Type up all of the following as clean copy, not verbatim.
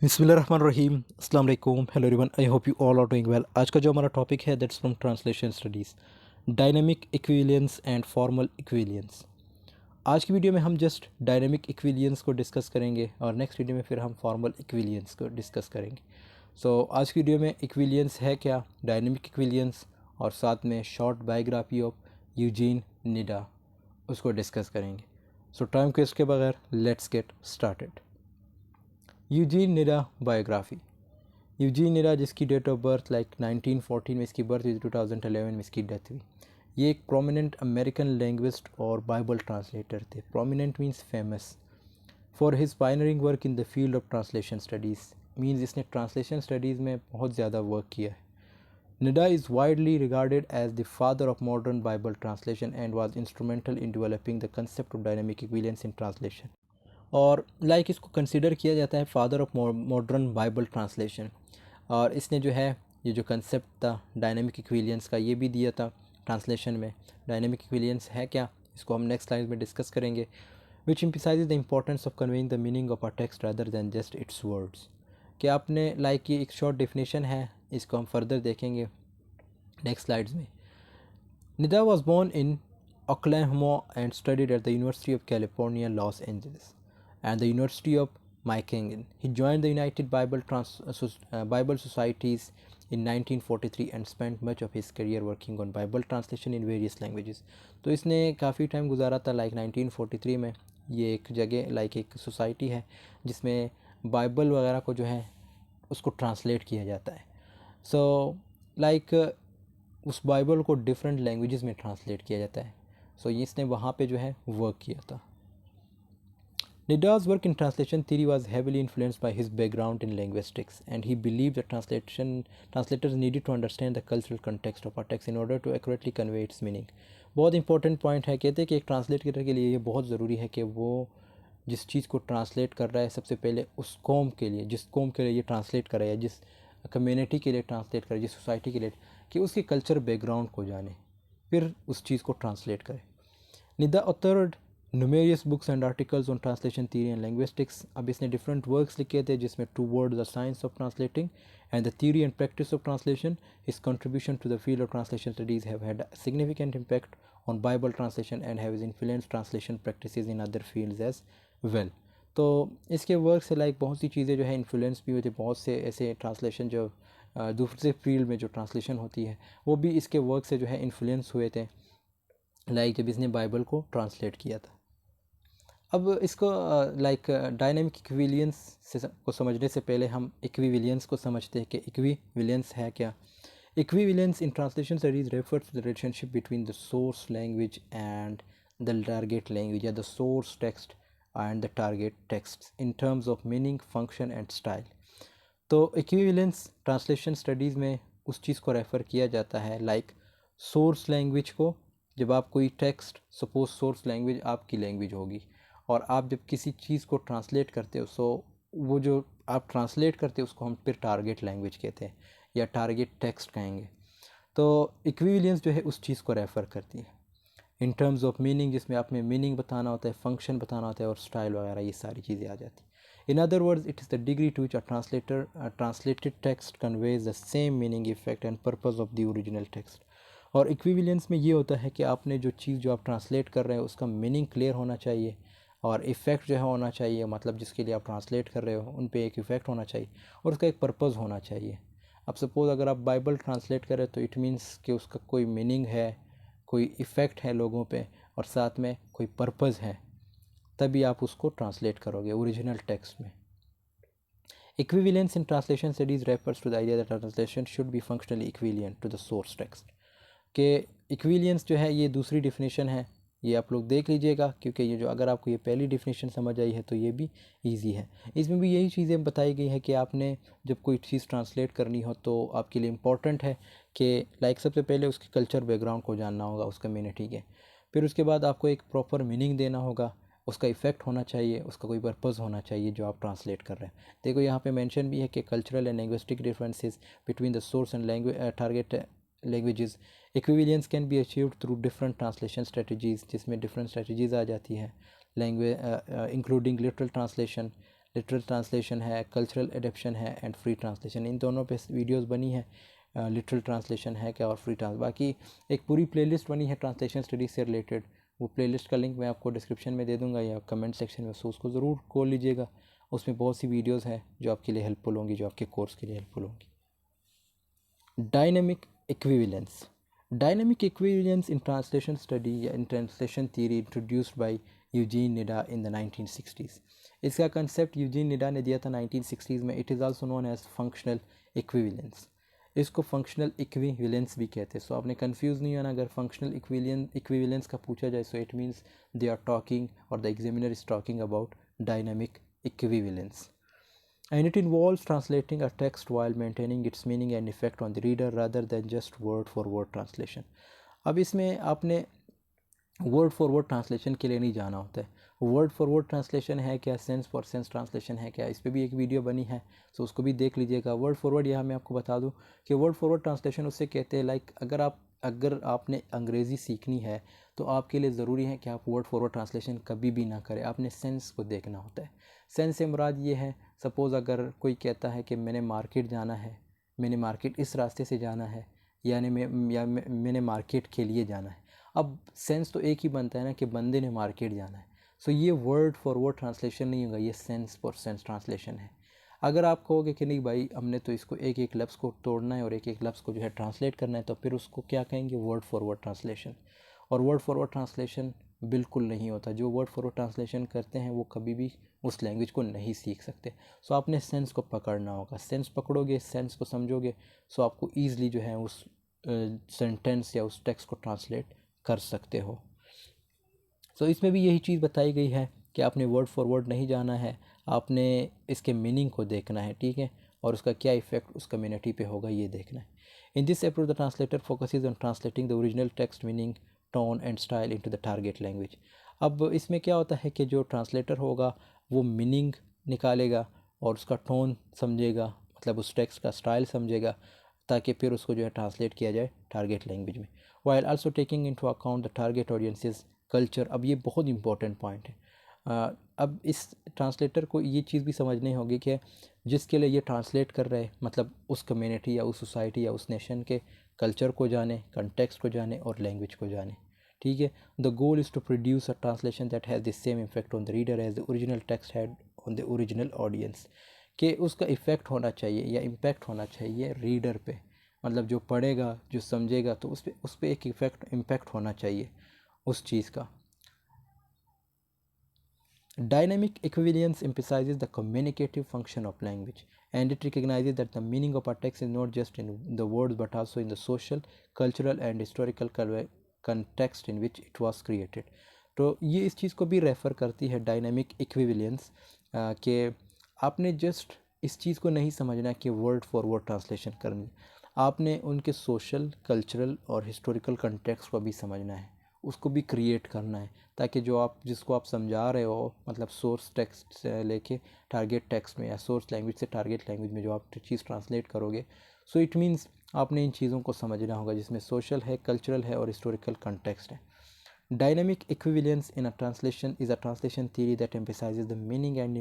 बिस्मिल्लाहिर्रहमानिर्रहीम अस्सलाम वालेकुम hello everyone I hope you all are doing well. आज का जो हमारा टॉपिक है that's from translation studies dynamic equivalence and formal equivalence. आज की वीडियो में हम जस्ट डायनेमिक इक्विलियंस को डिस्कस करेंगे और नेक्स्ट वीडियो में फिर हम फॉर्मल इक्विलियंस को डिस्कस करेंगे। आज की वीडियो में इक्विलियंस है क्या, डायनेमिक इक्विलियंस, और साथ में शॉर्ट बायोग्राफी ऑफ यूजीन निडा उसको डिस्कस करेंगे। टाइम को इसके बगैर let's get started. Eugene निडा biography. Eugene निडा जिसकी डेट ऑफ बर्थ 1914 में इसकी बर्थ हुई, 2011 में इसकी डेथ हुई। ये एक प्रोमिनेंट अमेरिकन लैंग्विस्ट और बाइबल ट्रांसलेटर थे। Prominent means famous for his pioneering work in the field of translation studies. Means इसने ट्रांसलेशन स्टडीज़ में बहुत ज़्यादा वर्क किया है। निडा is widely regarded as the father of modern Bible translation and was instrumental in developing the concept of dynamic equivalence in translation। और इसको consider किया जाता है father of modern Bible translation. और इसने जो है ये जो कंसेप्ट था डायनेमिक इक्विलियंस का ये भी दिया था ट्रांसलेशन में। डायनेमिक इक्विलियंस है क्या, इसको हम नेक्स्ट स्लाइड में डिस्कस करेंगे। Which emphasizes the importance of conveying the meaning of a text rather than just its words. कि आपने ये एक शॉर्ट डेफिनेशन है, इसको हम फर्दर देखेंगे नेक्स्ट स्लाइड्स में। Nida was born in Oklahoma and studied at the University of California, Los Angeles, and the University of Michigan. He joined the United Bible Societies in 1943 and spent much of his career working on Bible translation in various languages. तो इसने काफ़ी time गुजारा था 1943 में। ये एक जगह एक सोसाइटी है जिसमें बाइबल वगैरह को जो है उसको ट्रांसलेट किया जाता है। सो उस बाइबल को डिफरेंट लैंग्वेजेस में ट्रांसलेट किया जाता है। इसने वहाँ पे जो है वर्क किया था। Nida's work in translation theory was heavily influenced by his background in linguistics, and he believed that translators needed to understand the cultural context of a text in order to accurately convey its meaning। बहुत important point है। कहते हैं कि एक translator के लिए ये बहुत ज़रूरी है कि वो जिस चीज़ को ट्रांसलेट कर रहा है सबसे पहले उस कौम के लिए, जिस कौम के लिए ये ट्रांसलेट कर रहा है, जिस कम्युनिटी के लिए ट्रांसलेट करे, जिस सोसाइटी के लिए, कि उसके कल्चर बैकग्राउंड को जाने, फिर उस चीज़ को ट्रांसलेट करे। Nida authored numerous books and articles on translation theory and linguistics। अब इसने different works लिखे थे जिसमें Towards the Science of Translating and the Theory and Practice of Translation। His contribution to the field of translation studies have had a significant impact on Bible translation and have influenced translation practices in other fields as well। तो इसके work से बहुत सी चीज़ें जो है influence भी हुई थी। बहुत से ऐसे ट्रांसलेशन जो दूसरे फील्ड में जो ट्रांसलेशन होती है वो भी इसके वर्क से जो है इन्फ्लुएंस हुए थे, जब इसने बाइबल को ट्रांसलेट किया था। अब इसको डायनेमिक इक्विलियंस को समझने से पहले हम इक्विविलियंस को समझते हैं कि इक्विविलियंस है क्या। Equivalence in translation studies refers to the relationship between the source language and the target language या the source text and the target text in terms of meaning, function and style. तो equivalence translation studies में उस चीज़ को refer किया जाता है source language को। जब आप कोई टेक्स्ट, सपोज सोर्स लैंग्वेज आपकी लैंग्वेज होगी और आप जब किसी चीज़ को ट्रांसलेट करते हो वो जो आप ट्रांसलेट करते हो उसको हम फिर टारगेट लैंग्वेज कहते हैं या टारगेट टेक्स्ट कहेंगे। तो इक्विवेलेंस जो है उस चीज़ को रेफ़र करती है। इन टर्म्स ऑफ मीनिंग, जिसमें आप में मीनिंग बताना होता है, फंक्शन बताना होता है और स्टाइल वगैरह, ये सारी चीज़ें आ जाती हैं। In other words it is the degree to which a translated text conveys the same meaning, effect and purpose of the original text. और इक्विवेलेंस में ये होता है कि आपने जो चीज़ जो आप ट्रांसलेट कर रहे हो उसका मीनिंग क्लियर होना चाहिए और इफ़ेक्ट जो है होना चाहिए, मतलब जिसके लिए आप ट्रांसलेट कर रहे हो उन पे एक इफ़ेक्ट होना चाहिए और उसका एक पर्पज़ होना चाहिए। अब सपोज़ अगर आप बाइबल ट्रांसलेट करें तो इट मीन्स कि उसका कोई मीनिंग है, कोई इफ़ेक्ट है लोगों पे और साथ में कोई पर्पज़ है, तभी आप उसको ट्रांसलेट करोगे ओरिजिनल टेक्स्ट में। Equivalence in translation studies refers to the idea that a translation should be functionally equivalent to the source text। के इक्विलियंस जो है ये दूसरी डिफिनेशन है, ये आप लोग देख लीजिएगा क्योंकि ये जो अगर आपको ये पहली डिफिनेशन समझ आई है तो ये भी इजी है। इसमें भी यही चीज़ें बताई गई है कि आपने जब कोई चीज़ ट्रांसलेट करनी हो तो आपके लिए इम्पॉर्टेंट है कि सबसे पहले उसके कल्चर बैकग्राउंड को जानना होगा उस कम्युनिटी के, फिर उसके बाद आपको एक प्रॉपर मीनिंग देना होगा, उसका इफ़ेक्ट होना चाहिए, उसका कोई पर्पज़ होना चाहिए जो आप ट्रांसलेट कर रहे हैं। देखो यहाँ पे मेंशन भी है कि cultural and linguistic differences between the source and target languages. Equivalence can be achieved through different translation strategies, जिसमें डिफरेंट स्ट्रेटजीज़ आ जाती है language including literal translation, literal translation है, कल्चरल एडेप्शन है एंड फ्री ट्रांसलेशन। इन दोनों पे videos बनी है, literal translation है क्या और फ्री ट्रांस। बाकी एक पूरी प्लेलिस्ट बनी है ट्रांसलेशन स्टडीज़ से रिलेटेड, वो प्लेलिस्ट का लिंक मैं आपको डिस्क्रिप्शन में दे दूंगा या कमेंट सेक्शन में, सो उसको ज़रूर खोल लीजिएगा। उसमें बहुत सी वीडियोस हैं जो आपके लिए हेल्पफुल होंगी, जो आपके कोर्स के लिए हेल्पफुल होंगी। Dynamic equivalence. Dynamic equivalence in translation study या in translation theory introduced by Eugene Nida in the 1960s। इसका कंसेप्ट यूजीन निडा ने दिया था 1960s में। It is also known as functional equivalence. इसको फंक्शनल इक्विवेलेंस भी कहते हैं। सो आपने कंफ्यूज नहीं होना, अगर फंक्शनल इक्विवेलेंस का पूछा जाए so it means they are talking और the examiner is talking about dynamic equivalence. And it involves translating a text while maintaining its meaning and effect on the reader rather than just word for word translation। अब इसमें आपने word for word translation के लिए नहीं जाना होता है। Word for word translation है क्या, सेंस फॉर सेंस ट्रांसलेशन है क्या, इस पर भी एक वीडियो बनी है, सो उसको भी देख लीजिएगा। वर्ड फॉर वर्ड यहाँ मैं आपको बता दूँ कि वर्ड फॉर वर्ड ट्रांसलेशन उससे कहते हैं लाइक अगर आपने अंग्रेज़ी सीखनी है तो आपके लिए ज़रूरी है कि आप वर्ड फॉर वर्ड ट्रांसलेशन कभी भी ना करें, आपने सेंस को देखना होता है। सेंस से मुराद ये है, सपोज़ अगर कोई कहता है कि मैंने मार्केट जाना है, मैंने मार्केट इस रास्ते से जाना है, यानी मैंने मार्केट के लिए जाना है। अब सेंस तो एक ही बनता है ना कि बंदे ने मार्केट जाना है। सो ये वर्ड फॉर वर्ड ट्रांसलेशन नहीं होगा, ये सेंस फॉर सेंस ट्रांसलेशन है। अगर आप कहोगे कि नहीं भाई हमने तो इसको एक एक लफ्ज़ को तोड़ना है और एक एक लफ्ज़ को जो है ट्रांसलेट करना है, तो फिर उसको क्या कहेंगे, वर्ड फॉर वर्ड ट्रांसलेशन। और वर्ड फॉर वर्ड ट्रांसलेशन बिल्कुल नहीं होता। जो वर्ड फॉर वर्ड ट्रांसलेशन करते हैं वो कभी भी उस लैंग्वेज को नहीं सीख सकते। सो आपने सेंस को पकड़ना होगा, सेंस पकड़ोगे, सेंस को समझोगे, सो आपको ईज़िली जो है उस सेंटेंस या उस टेक्स्ट को ट्रांसलेट कर सकते हो। सो इसमें भी यही चीज़ बताई गई है कि आपने वर्ड फॉर वर्ड नहीं जाना है, आपने इसके मीनिंग को देखना है, ठीक है, और उसका क्या इफ़ेक्ट उस कम्युनिटी पे होगा ये देखना है। In this approach the translator focuses on translating the original text meaning, tone and style into the target language. अब इसमें क्या होता है कि जो ट्रांसलेटर होगा वो मीनिंग निकालेगा और उसका टोन समझेगा, मतलब उस टेक्स्ट का स्टाइल समझेगा, ताकि फिर उसको जो है ट्रांसलेट किया जाए टारगेट लैंग्वेज में, while also taking into account the target audiences culture. अब ये बहुत इंपॉर्टेंट पॉइंट है। अब इस ट्रांसलेटर को ये चीज़ भी समझनी होगी कि जिसके लिए ये ट्रांसलेट कर रहे हैं, मतलब उस कम्युनिटी या उस सोसाइटी या उस नेशन के कल्चर को जाने, कंटेक्स्ट को जाने और लैंग्वेज को जाने, ठीक है। The goal is to produce a translation that has the same effect on the reader as the original text had on the original audience. कि उसका इफ़ेक्ट होना चाहिए या इम्पैक्ट होना चाहिए रीडर पे, मतलब जो पढ़ेगा, जो समझेगा, तो उस पर एक इम्पैक्ट होना चाहिए उस चीज़ का। Dynamic equivalence emphasizes the communicative function of language, and it recognizes that the meaning of a text is not just in the words but also in the social, cultural and historical context in which it was created। तो ये इस चीज़ को भी refer करती है dynamic equivalence कि आपने just इस चीज़ को नहीं समझना कि वर्ड फॉर वर्ड ट्रांसलेशन करनी है, आपने उनके सोशल, कल्चरल और हिस्टोरिकल कंटेक्स्ट को भी समझना है, उसको भी क्रिएट करना है, ताकि जिसको आप समझा रहे हो, मतलब सोर्स टेक्स्ट से लेके टारगेट टेक्स्ट में या सोर्स लैंग्वेज से टारगेट लैंग्वेज में जो आप चीज़ ट्रांसलेट करोगे, सो इट मीन्स आपने इन चीज़ों को समझना होगा जिसमें सोशल है, कल्चरल है और हिस्टोरिकल कंटेक्स्ट है। Dynamic equivalence in a translation is a translation theory that emphasises the meaning and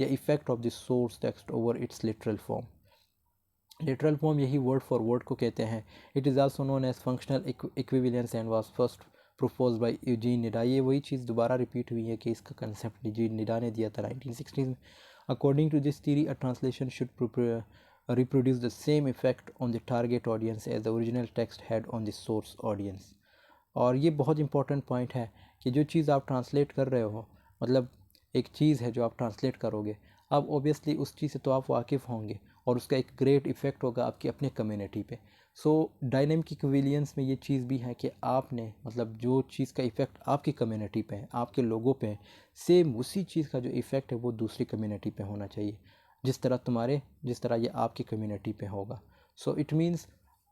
effect of the source text over its literal form. Literal form यही वर्ड फॉर वर्ड को कहते हैं। It is also known as functional equivalence and was first propose by Eugene Nida. ये वही चीज़ दोबारा repeat हुई है कि इसका कंसेप्ट यूजीन निडा ने दिया था 1960 में। According to this theory a translation should reproduce the same effect on the target audience as the original text had on the source audience। और ये बहुत इंपॉर्टेंट पॉइंट है कि जो चीज़ आप ट्रांसलेट कर रहे हो, मतलब एक चीज़ है जो आप ट्रांसलेट करोगे, अब ऑब्वियसली उस चीज़ से तो आप वाकिफ़ होंगे और उसका एक ग्रेट इफ़ेक्ट होगा आपकी अपने कम्युनिटी पे। सो डायनेमिक इक्विवेलेंस में ये चीज़ भी है कि आपने, मतलब जो चीज़ का इफ़ेक्ट आपकी कम्युनिटी पे है, आपके लोगों पे है, सेम उसी चीज़ का जो इफ़ेक्ट है वो दूसरी कम्युनिटी पे होना चाहिए, जिस तरह ये आपकी कम्युनिटी पे होगा। सो इट मीन्स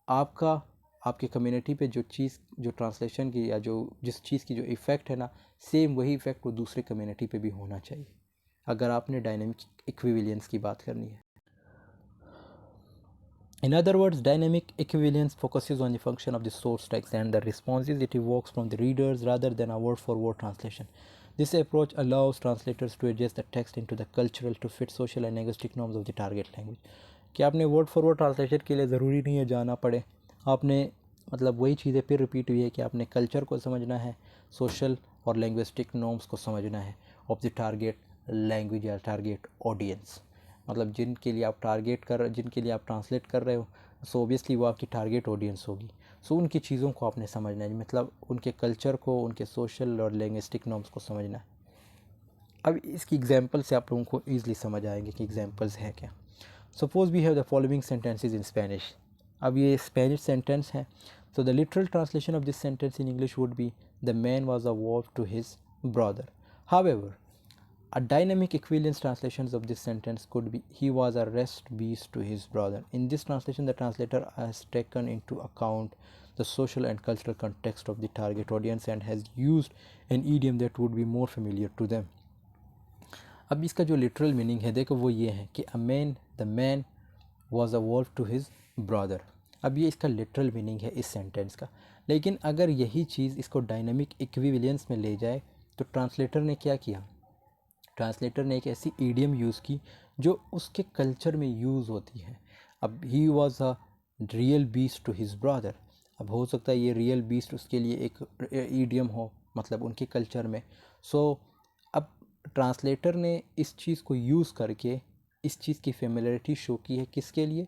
आपके कम्युनिटी पे जो ट्रांसलेशन की या जिस चीज़ की जो इफ़ेक्ट है ना, सेम वही इफ़ेक्ट वो दूसरे कम्युनिटी पे भी होना चाहिए, अगर आपने डायनेमिक इक्विवेलेंस की बात करनी है। In other words, dynamic equivalence focuses on the function of the source text and the responses it evokes from the readers rather than a word-for-word translation। This approach allows translators to adjust the text into the cultural to fit social and linguistic norms of the target language. कि आपने word for word translation के लिए ज़रूरी नहीं है जाना पड़े, आपने मतलब वही चीज़ें फिर रिपीट हुई है कि आपने कल्चर को समझना है, सोशल और लैंग्विस्टिक नॉर्म्स को समझना है ऑफ द टारगेट लैंग्वेज या टारगेट ऑडियंस। मतलब जिनके लिए आप जिनके लिए आप ट्रांसलेट कर रहे हो, सो ऑब्वियसली वो आपकी टारगेट ऑडियंस होगी। सो उनकी चीज़ों को आपने समझना है, मतलब उनके कल्चर को, उनके सोशल और लैंग्विस्टिक नॉर्म्स को समझना है। अब इसकी एग्जांपल से आप लोगों को ईजिली समझ आएंगे कि एग्जांपल्स हैं क्या। Suppose we have the following sentences in Spanish. अब ये स्पेनिश सेंटेंस है, so the literal translation of this sentence in English would be the man was a wolf to his brother. However, a dynamic equivalence translation of this sentence could be he was a rest beast to his brother. In this translation, the translator has taken into account the social and cultural context of the target audience and has used an idiom that would be more familiar to them. अब इसका जो literal meaning है देखो वो ये है कि the man was a wolf to his brother. अब ये इसका लिटरल मीनिंग है इस सेंटेंस का, लेकिन अगर यही चीज़ इसको डायनामिक इक्विवेलेंस में ले जाए तो ट्रांसलेटर ने क्या किया, ट्रांसलेटर ने एक ऐसी ईडियम यूज़ की जो उसके कल्चर में यूज़ होती है। अब he was a real beast to his brother, अब हो सकता है ये रियल बीस्ट उसके लिए एक ईडियम हो, मतलब उनके कल्चर में। सो अब ट्रांसलेटर ने इस चीज़ को यूज़ करके इस चीज़ की फेमिलियरिटी शो की है, किसके लिए,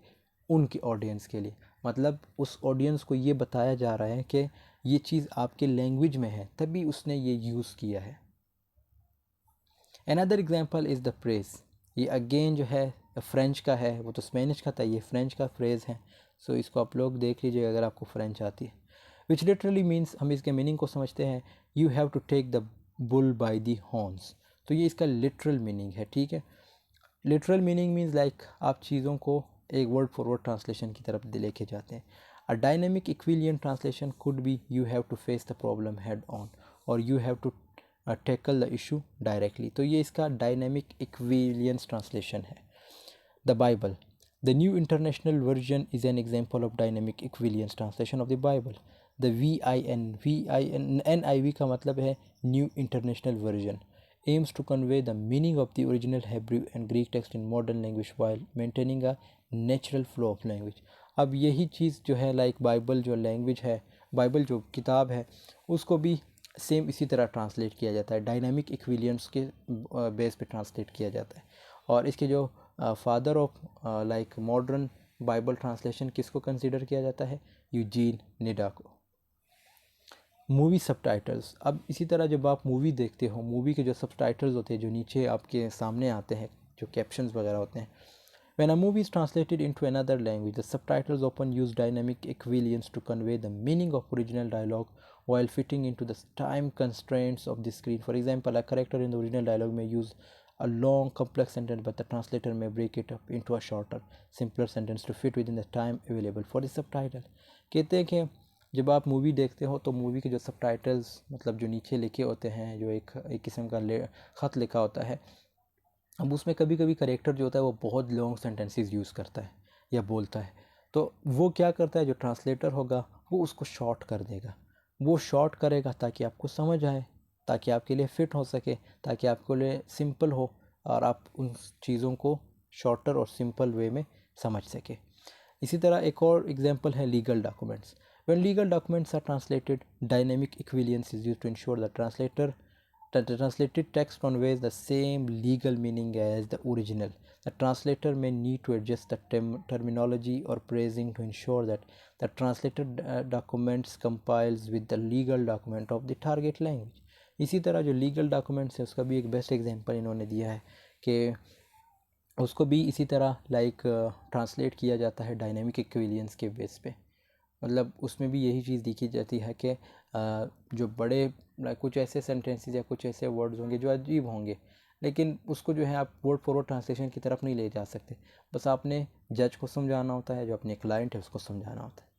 उनके ऑडियंस के लिए। मतलब उस ऑडियंस को ये बताया जा रहा है कि ये चीज़ आपके लैंग्वेज में है, तभी उसने ये यूज़ किया है। Another example is the praise. ये अगेन जो है फ्रेंच का है, वो तो स्पेनिश का था, ये फ्रेंच का फ्रेज़ है। सो इसको आप लोग देख लीजिएगा अगर आपको फ्रेंच आती है। विच लिटरली मीन्स, हम इसके मीनिंग को समझते हैं, you have to take the bull by the horns. तो ये इसका लिटरल मीनिंग है, ठीक है। लिटरल मीनिंग मीन्स लाइक आप चीज़ों को एक वर्ड फॉर वर्ड ट्रांसलेशन की तरफ लेके जाते हैं। A dynamic equivalence translation could be you have to face the problem head on और you have to tackle the issue directly. तो ये इसका डायनेमिक इक्विलियंस ट्रांसलेशन है। The Bible, the New International Version is an example of dynamic equivalence translation of the Bible. द NIV का मतलब है New International Version, aims to convey the meaning of the original Hebrew and Greek text in modern language while maintaining a natural flow of language। अब यही चीज़ जो है like Bible जो language है, बाइबल जो किताब है, उसको भी सेम इसी तरह ट्रांसलेट किया जाता है, डायनामिक इक्विलियंस के बेस पे ट्रांसलेट किया जाता है। और इसके जो father of like modern Bible translation किसको कंसिडर किया जाता है, यूजीन निडा को। मूवी सबटाइटल्स, अब इसी तरह जब आप मूवी देखते हो, मूवी के जो सबटाइटल्स होते हैं जो नीचे आपके सामने आते हैं, जो कैप्शंस वगैरह होते हैं, when a movie is translated into another language, the subtitles often use dynamic equivalence to convey the meaning of original dialogue while fitting into the time constraints of the screen. For example, a character in the original dialogue may use a long complex sentence, but the translator may break it up into a shorter simpler sentence to fit within the time available for the subtitle। कहते हैं कि जब आप movie देखते हो तो movie के जो सबटाइटल्स मतलब जो नीचे लिखे होते हैं, जो एक किस्म का ख़त लिखा होता है, अब उसमें कभी कभी करेक्टर जो होता है वो बहुत लॉन्ग सेंटेंसेस यूज़ करता है या बोलता है, तो वो क्या करता है, जो ट्रांसलेटर होगा वो उसको शॉर्ट कर देगा, वो शॉर्ट करेगा ताकि आपको समझ आए, ताकि आपके लिए फ़िट हो सके, ताकि आपके लिए सिंपल हो और आप उन चीज़ों को शॉर्टर और सिंपल वे में समझ सके। इसी तरह एक और एग्जांपल है legal documents. When legal documents are translated, dynamic equivalence is used to ensure the translated text conveys the same legal meaning as the original. The translator may need to adjust the terminology or phrasing to ensure that the translated documents compiles with the legal document of the target language। इसी तरह जो legal documents है उसका भी एक best example इन्होंने दिया है कि उसको भी इसी तरह लाइक ट्रांसलेट किया जाता है डायनेमिक इक्विलियंस के बेस पे। मतलब उसमें भी यही चीज़ देखी जाती है कि जो बड़े कुछ ऐसे सेंटेंसेस या कुछ ऐसे वर्ड्स होंगे जो अजीब होंगे, लेकिन उसको जो है आप वर्ड फॉर वर्ड ट्रांसलेशन की तरफ नहीं ले जा सकते, बस आपने जज को समझाना होता है, जो अपने क्लाइंट है उसको समझाना होता है।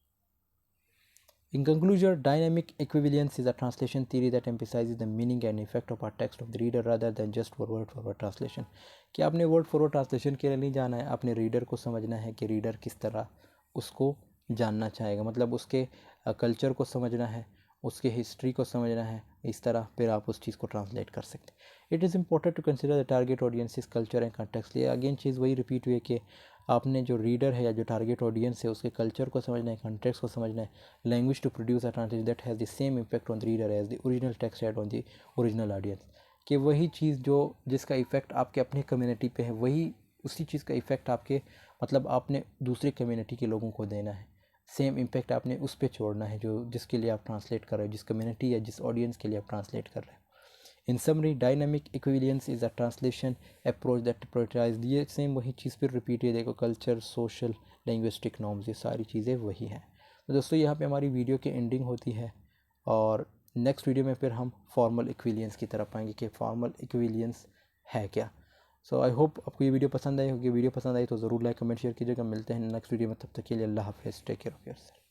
In conclusion, dynamic equivalence is a translation theory that emphasizes the meaning and effect of a text of the reader rather than just for word translation। कि आपने वर्ड फॉर वर्ड ट्रांसलेशन के लिए नहीं जाना है, आपने रीडर को समझना है कि रीडर किस तरह उसको जानना चाहेगा, मतलब उसके कल्चर को समझना है, उसके हिस्ट्री को समझना है, इस तरह फिर आप उस चीज़ को ट्रांसलेट कर सकते हैं। It is important to consider the target audience culture and context. ये अगेन चीज़ वही रिपीट हुई है कि आपने जो रीडर है या जो टारगेट ऑडियंस है उसके कल्चर को समझना है, कंटेक्स्ट को समझना है। Language to produce a translation that has the same impact on the reader as the original text had on the original audience. कि वही चीज़ जो जिसका इफ़ेक्ट आपके अपने कम्युनिटी पे है, वही उसी चीज़ का इफ़ेक्ट आपके मतलब आपने दूसरी कम्युनिटी के लोगों को देना है। सेम इम्पैक्ट आपने उस पर छोड़ना है जो जिसके लिए आप ट्रांसलेट कर रहे हो, जिस कम्युनिटी या जिस ऑडियंस के लिए आप ट्रांसलेट कर रहे हो। In summary, dynamic equivalence is a translation approach that prioritize, ये सेम वही चीज़ फिर रिपीट है। देखो कल्चर, सोशल, लैंग्विस्टिक नॉर्म्स, ये सारी चीज़ें वही हैं। तो दोस्तों यहाँ पे हमारी वीडियो की एंडिंग होती है और नेक्स्ट वीडियो में फिर हम फॉर्मल इक्विलियंस की तरफ आएंगे कि फॉर्मल इक्विलियंस है क्या। सो आई होप आपको ये वीडियो पसंद आई होगी। वीडियो पसंद आई तो ज़रूर लाइक कमेंट शेयर कीजिएगा। मिलते हैं नेक्स्ट वीडियो में, तब तक के लिए अल्लाह हाफिज़, टेक केयर ऑफ़ योरसेल्फ।